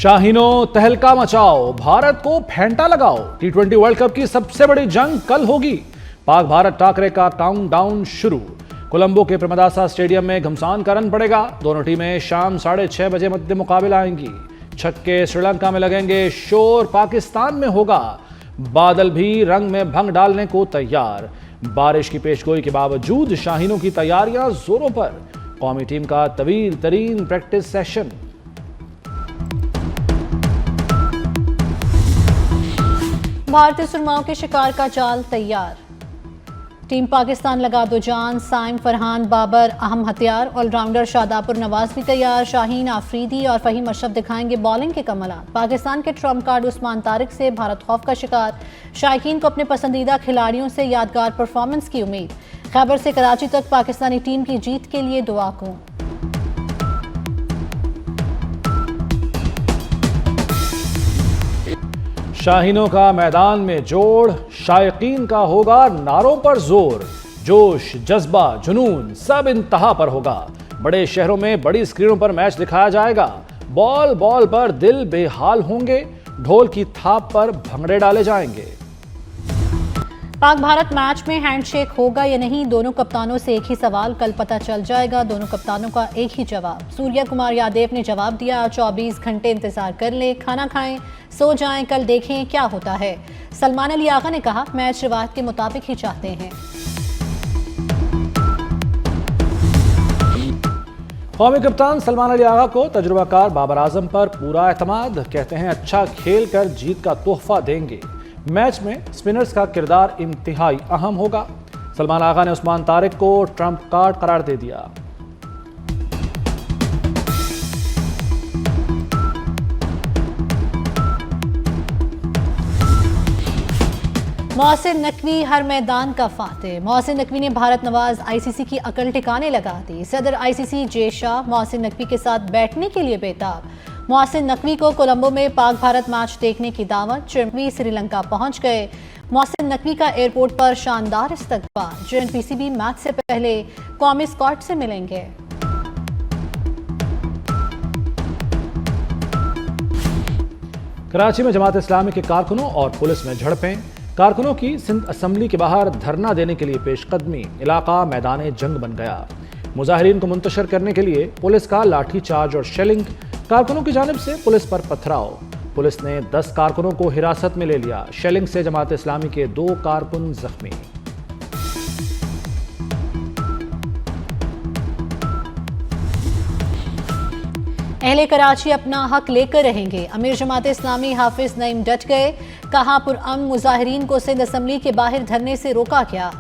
शाहीनों तहलका मचाओ, भारत को फेंटा लगाओ। टी20 वर्ल्ड कप की सबसे बड़ी जंग कल होगी। पाक भारत टाकरे का काउंटडाउन शुरू। कोलंबो के प्रेमदासा स्टेडियम में घमसान का रन पड़ेगा। दोनों टीमें शाम 6:30 बजे मध्य मुकाबला आएंगी। छक्के श्रीलंका में लगेंगे, शोर पाकिस्तान में होगा। बादल भी रंग में भंग डालने को तैयार। बारिश की पेशगोई के बावजूद शाहीनों की तैयारियां जोरों पर। कौमी टीम का तवील तरीन प्रैक्टिस सेशन। भारतीय सुरमाओं के शिकार का जाल तैयार। टीम पाकिस्तान लगा दो जान, साइम, फरहान, बाबर अहम हथियार। ऑलराउंडर शादापुर नवाज भी तैयार। शाहीन, आफरीदी और फहीम अशरफ दिखाएंगे बॉलिंग के कमालात। पाकिस्तान के ट्रम्प कार्ड उस्मान तारिक से भारत खौफ का शिकार। शायकीन को अपने पसंदीदा खिलाड़ियों से यादगार परफॉर्मेंस की उम्मीद। खैबर से कराची तक पाकिस्तानी टीम की जीत के लिए दुआ को। शाहीनों का मैदान में जोड़, शायकीन का होगा नारों पर जोर। जोश, जज्बा, जुनून सब इंतहा पर होगा। बड़े शहरों में बड़ी स्क्रीनों पर मैच दिखाया जाएगा। बॉल बॉल पर दिल बेहाल होंगे। ढोल की थाप पर भंगड़े डाले जाएंगे। पाक भारत मैच में हैंडशेक होगा या नहीं, दोनों कप्तानों से एक ही सवाल। कल पता चल जाएगा। दोनों कप्तानों का एक ही जवाब। सूर्या कुमार यादव ने जवाब दिया, 24 घंटे इंतजार कर ले, खाना खाएं, सो जाएं, कल देखें क्या होता है। सलमान अली आगा ने कहा, मैच रिवायत के मुताबिक ही चाहते हैं। कौमी कप्तान सलमान अली आगा को तजुर्बाकार बाबर आजम पर पूरा एतमाद। कहते हैं अच्छा खेल कर जीत का तोहफा देंगे। मैच में स्पिनर्स का किरदार इंतहाई अहम होगा। सलमान आगा ने उस्मान तारिक को ट्रम्प कार्ड करार दे दिया। मोहसिन नकवी हर मैदान का फातेह। मोहसिन नकवी ने भारत नवाज आईसीसी की अकल ठिकाने लगा दी। सदर आईसीसी जे शाह मोहसिन नकवी के साथ बैठने के लिए बेताब। मोहसिन नकवी को कोलंबो में पाक भारत मैच देखने की दावत। चिरंजीवी श्रीलंका पहुंच गए। मोहसिन नकवी का एयरपोर्ट पर शानदार इस्तकबाल। जेएनपीसीबी मैच से पहले कौमी स्क्वाड से मिलेंगे। कराची में जमात इस्लामी के कारकुनों और पुलिस में झड़पें। कारकुनों की सिंध असेंबली के बाहर धरना देने के लिए पेशकदमी। इलाका मैदान जंग बन गया। मुजाहिरीन को मुंतशर करने के लिए पुलिस का लाठीचार्ज और शेलिंग। कारकुनों की जानिब से पुलिस पर पथराव। पुलिस ने 10 कारकुनों को हिरासत में ले लिया। शेलिंग से जमात इस्लामी के 2 कारकुन जख्मी। अहले कराची अपना हक लेकर रहेंगे। अमीर जमात इस्लामी हाफिज नईम डट गए। कहा, पुरअमन मुजाहिरीन को सिंध असेंबली के बाहर धरने से रोका गया।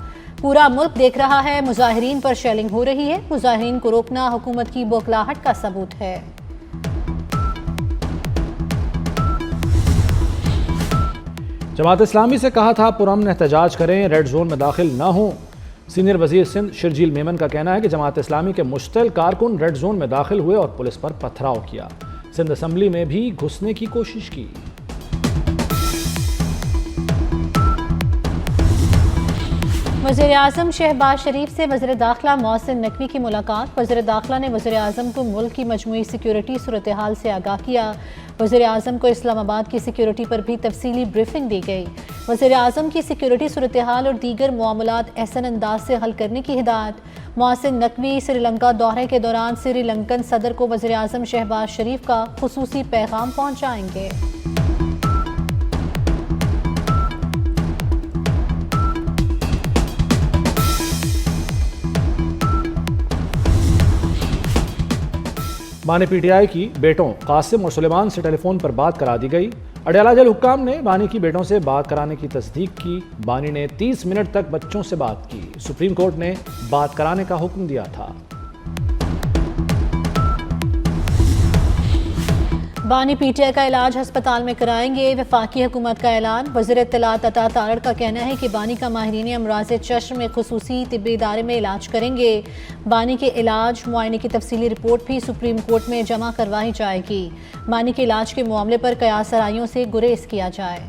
पूरा मुल्क देख रहा है, मुजाहिरीन पर शेलिंग हो रही है। मुजाहिरीन को रोकना हुकूमत की बौखलाहट का सबूत है। जमात इस्लामी से कहा था पुरअमन एहतजाज करें, रेड जोन में दाखिल न हों। सीनियर वजीर सिंध शर्जील मेमन का कहना है कि जमात इस्लामी के मुश्तल कारकुन रेड जोन में दाखिल हुए और पुलिस पर पथराव किया। सिंध असेंबली में भी घुसने की कोशिश की। वज़ीर आज़म शहबाज शरीफ से वज़ीर दाखिला मोहसिन नकवी की मुलाकात। वज़ीर दाखिला ने वज़ीर आज़म को मुल्क की मजमूई सिक्योरिटी सूरत हाल से आगाह किया। वज़ीर आज़म को इस्लामाबाद की सिक्योरिटी पर भी तफसीली ब्रीफिंग दी गई। वज़ीर आज़म की सिक्योरिटी सूरत हाल और दीगर मामलात एहसन अंदाज से हल करने की हिदायत। मोहसिन नकवी श्रीलंका दौरे के दौरान श्रीलंकन सदर को वज़ीर आज़म शहबाज शरीफ का खुसूसी पैगाम पहुँचाएंगे। बानी पीटीआई की बेटों कासिम और सुलेमान से टेलीफोन पर बात करा दी गई। अडयाला जेल हुक्काम ने बानी की बेटों से बात कराने की तस्दीक की। बानी ने 30 मिनट तक बच्चों से बात की। सुप्रीम कोर्ट ने बात कराने का हुक्म दिया था। बानी पीटीआई का इलाज अस्पताल में कराएंगे। वफाकी हुकूमत का ऐलान। वज़ीर इत्तलात अता तारड़ का कहना है कि बानी का माहिरीन अमराज़ चश्म में खुसूसी तिब्बी इदारे में इलाज करेंगे। बानी के इलाज मुआयने की तफसीली रिपोर्ट भी सुप्रीम कोर्ट में जमा करवाई जाएगी। बानी के इलाज के मामले पर कयास सराइयों से गुरेज किया जाए।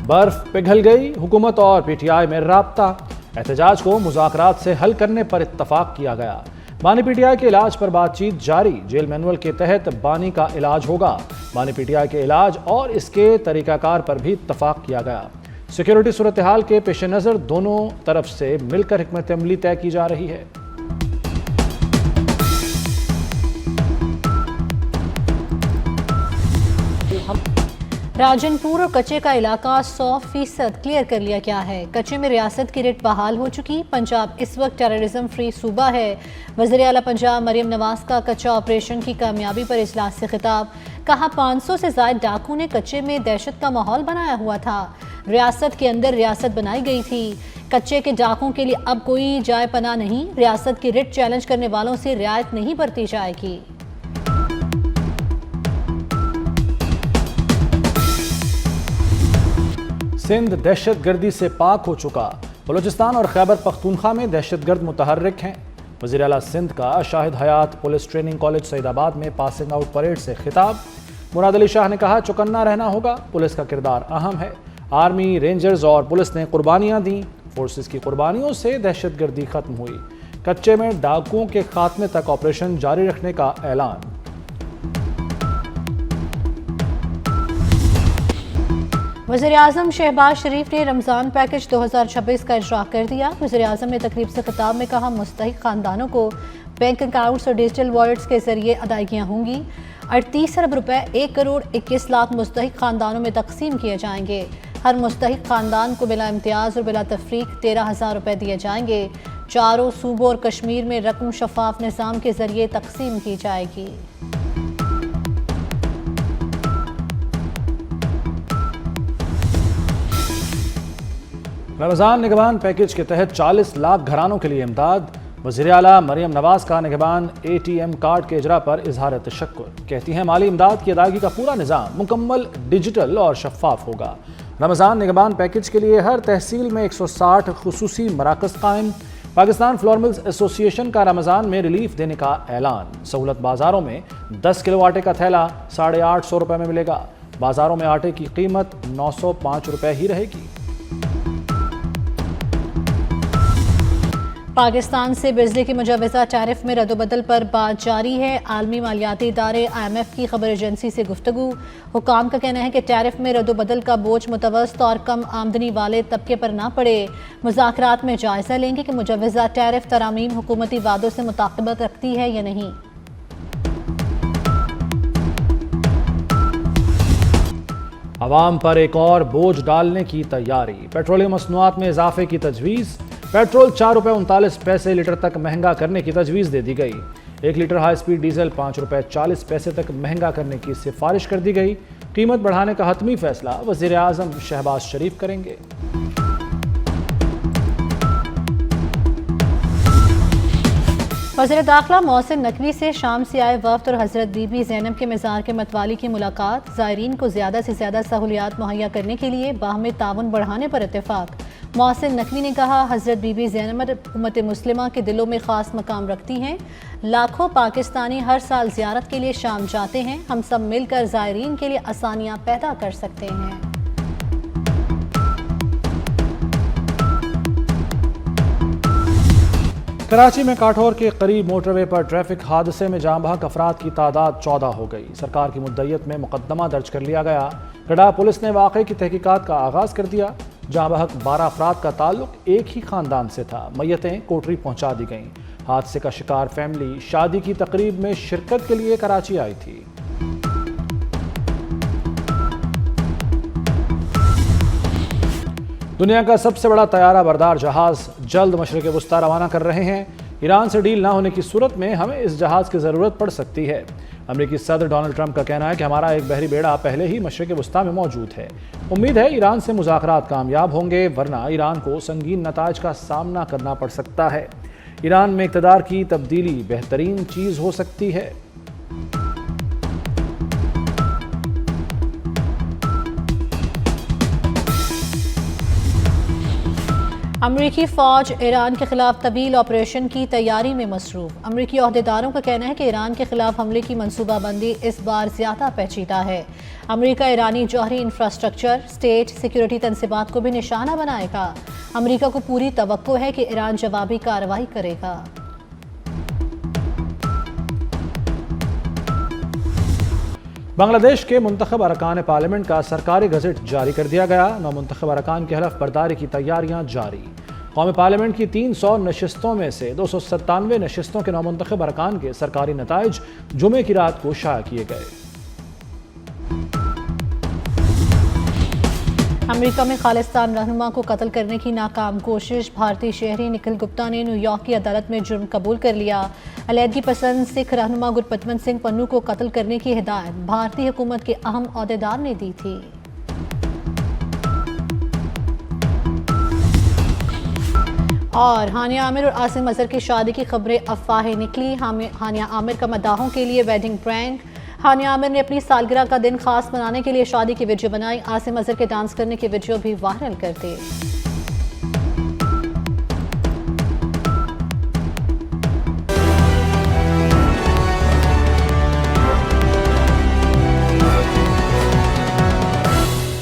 बर्फ पिघल गई, हुकूमत और पीटीआई में राब्ता। एहतजाज को मुज़ाकरात से हल करने पर इत्तफाक किया गया। बानी पीटीआई के इलाज पर बातचीत जारी। जेल मैनुअल के तहत बानी का इलाज होगा। बानी पीटीआई के इलाज और इसके तरीकाकार पर भी इत्तफाक किया गया। सिक्योरिटी सूरत हाल के पेश नज़र दोनों तरफ से मिलकर हिकमत अमली तय की जा रही है। राजनपुर और कच्चे का इलाका 100% क्लियर कर लिया गया है। कच्चे में रियासत की रिट बहाल हो चुकी। पंजाब इस वक्त टेररिज्म फ्री सूबा है। वज़ीर आला पंजाब मरियम नवाज का कच्चा ऑपरेशन की कामयाबी पर इजलास से खिताब। कहा 500 से ज़ायद डाकू ने कच्चे में दहशत का माहौल बनाया हुआ था। रियासत के अंदर रियासत बनाई गई थी। कच्चे के डाकुओं के लिए अब कोई जाए पना नहीं। रियासत की रिट चैलेंज करने वालों से रियायत नहीं बरती जाएगी। सिंध दहशतगर्दी से पाक हो चुका। बलूचिस्तान और खैबर पख्तूनख्वा में दहशतगर्द मुतहर्रिक हैं। वज़ीर आला सिंध का शाहिद हयात पुलिस ट्रेनिंग कॉलेज सईदाबाद में पासिंग आउट परेड से खिताब। मुराद अली शाह ने कहा चौकन्ना रहना होगा, पुलिस का किरदार अहम है। आर्मी, रेंजर्स और पुलिस ने कुर्बानियां दी। फोर्सेस की कुर्बानियों से दहशतगर्दी खत्म हुई। कच्चे में डाकुओं के खात्मे तक ऑपरेशन जारी रखने का ऐलान। वज़ीर-ए-आज़म शहबाज शरीफ ने रमज़ान पैकेज 2026 का इजरा कर दिया। वज़ीर-ए-आज़म ने तकरीब से खिताब में कहा मुस्तहिक खानदानों को बैंक अकाउंट्स और डिजिटल वॉलेट्स के जरिए अदायगियाँ होंगी। 38 अरब रुपए 1 करोड़ 21 लाख मुस्तहिक खानदानों में तकसीम किए जाएंगे। हर मुस्तहिक खानदान को बिला इम्तियाज़ और बिला तफरीक 13,000 रुपए दिए जाएंगे। चारों सूबों और कश्मीर में रकम शफाफ निज़ाम के जरिए तकसीम की जाएगी। रमज़ान निगहबान पैकेज के तहत 40 लाख घरानों के लिए इमदाद। वज़ीर आला मरियम नवाज का निगहबान ATM कार्ड के इजरा पर इजहार तशक्कुर। कहती हैं माली इमदाद की अदायगी का पूरा निज़ाम मुकम्मल डिजिटल और शफाफ होगा। रमज़ान निगहबान पैकेज के लिए हर तहसील में 160 खुसूसी मराकज़ कायम। पाकिस्तान फ्लोर मिल्स एसोसिएशन का रमज़ान में रिलीफ देने का ऐलान। सहूलत बाज़ारों में 10 किलो आटे का थैला 850 रुपये में मिलेगा। बाज़ारों में आटे की कीमत 905 रुपये ही रहेगी। पाकिस्तान से बिजली की मुजवज़ा टैरिफ में रद्दबदल पर बात जारी है। आलमी मालियाती इदारे IMF की खबर एजेंसी से गुफ्तगू। हुकाम का कहना है कि टैरिफ में रद्दबदल का बोझ मुतवस्सित और कम आमदनी वाले तबके पर ना पड़े। मुज़ाकरात में जायज़ा लेंगे कि मुजवज़ा टैरिफ तरामीम हुकूमती वादों से मुताबिकत रखती है या नहीं। अवाम पर एक और बोझ डालने की तैयारी। पेट्रोलियम मसनूआत में इजाफे की तजवीज़। पेट्रोल 4 रुपये 39 पैसे लीटर तक महंगा करने की तजवीज़ दे दी गई। 1 लीटर हाई स्पीड डीजल 5 रुपये 40 पैसे तक महंगा करने की सिफारिश कर दी गई। कीमत बढ़ाने का हतमी फैसला वज़ीर आज़म शहबाज शरीफ करेंगे। वज़ीर दाखिला मोहसिन नकवी से शाम से आए वफ़द और हज़रत बीबी ज़ैनब के मज़ार के मतवाली की मुलाकात। ज़ायरीन को ज़्यादा से ज़्यादा सहूलियात मुहैया करने के लिए बाहमी ताउन बढ़ाने पर इत्तेफाक। मोहसिन नकवी ने कहा हज़रत बीबी ज़ैनब उम्मत मुस्लिमा के दिलों में ख़ास मकाम रखती हैं। लाखों पाकिस्तानी हर साल ज़ियारत के लिए शाम जाते हैं। हम सब मिलकर ज़ायरीन के लिए आसानियाँ पैदा कर सकते हैं। कराची में काठौर के करीब मोटरवे पर ट्रैफिक हादसे में जाँ बहक अफराद की तादाद 14 हो गई। सरकार की मुद्दत में मुकदमा दर्ज कर लिया गया। गडा पुलिस ने वाक़े की तहकीकात का आगाज़ कर दिया। जाँ बहक 12 अफराद का ताल्लुक एक ही खानदान से था। मैयतें कोटरी पहुँचा दी गईं। हादसे का शिकार फैमिली शादी की तकरीब में शिरकत के लिए कराची आई थी। दुनिया का सबसे बड़ा तैयारा बरदार जहाज जल्द मशरिक़ वुस्ता रवाना कर रहे हैं। ईरान से डील ना होने की सूरत में हमें इस जहाज़ की ज़रूरत पड़ सकती है। अमेरिकी सदर डोनाल्ड ट्रंप का कहना है कि हमारा एक बहरी बेड़ा पहले ही मशरिक़ वुस्ता में मौजूद है। उम्मीद है ईरान से मुज़ाकरात कामयाब होंगे, वरना ईरान को संगीन नताइज का सामना करना पड़ सकता है। ईरान में इक़्तिदार की तब्दीली बेहतरीन चीज़ हो सकती है। अमरीकी फ़ौज ईरान के खिलाफ तवील ऑपरेशन की तैयारी में मसरूफ़। अमरीकी अहदेदारों का कहना है कि ईरान के खिलाफ हमले की मनसूबाबंदी इस बार ज़्यादा पेचीदा है। अमरीका ईरानी जौहरी इंफ्रास्ट्रक्चर, स्टेट सिक्योरिटी तनसीबात को भी निशाना बनाएगा। अमेरिका को पूरी तवक्को है कि ईरान जवाबी कार्रवाई करेगा। बांग्लादेश के मुंतखब अरकान पार्लियामेंट का सरकारी गजट जारी कर दिया गया। नौमुंतखब अरकान की हलफ बर्दारी की तैयारियां जारी। कौमी पार्लियामेंट की 300 नशिस्तों में से 297 नशिस्तों के नौमुंतखब अरकान के सरकारी नताइज जुमे की रात को शाया किए गए। अमेरिका में खालिस्तान रहनुमा को कत्ल करने की नाकाम कोशिश। भारतीय शहरी निखिल गुप्ता ने न्यूयॉर्क की अदालत में जुर्म कबूल कर लिया। अलैदगी पसंद सिख रहनुमा गुरपतवंत सिंह पन्नू को कत्ल करने की हिदायत भारतीय हुकूमत के अहम ओहदेदार ने दी थी। और हानिया आमिर और आसिम अजहर की शादी की खबरें अफवाहें निकली। हानिया आमिर का मद्दाहों के लिए वेडिंग प्रैंक। हानिया आमिर ने अपनी सालगिरह का दिन खास मनाने के लिए शादी की वीडियो बनाई। आसिम अजहर के डांस करने की वीडियो भी वायरल कर दी।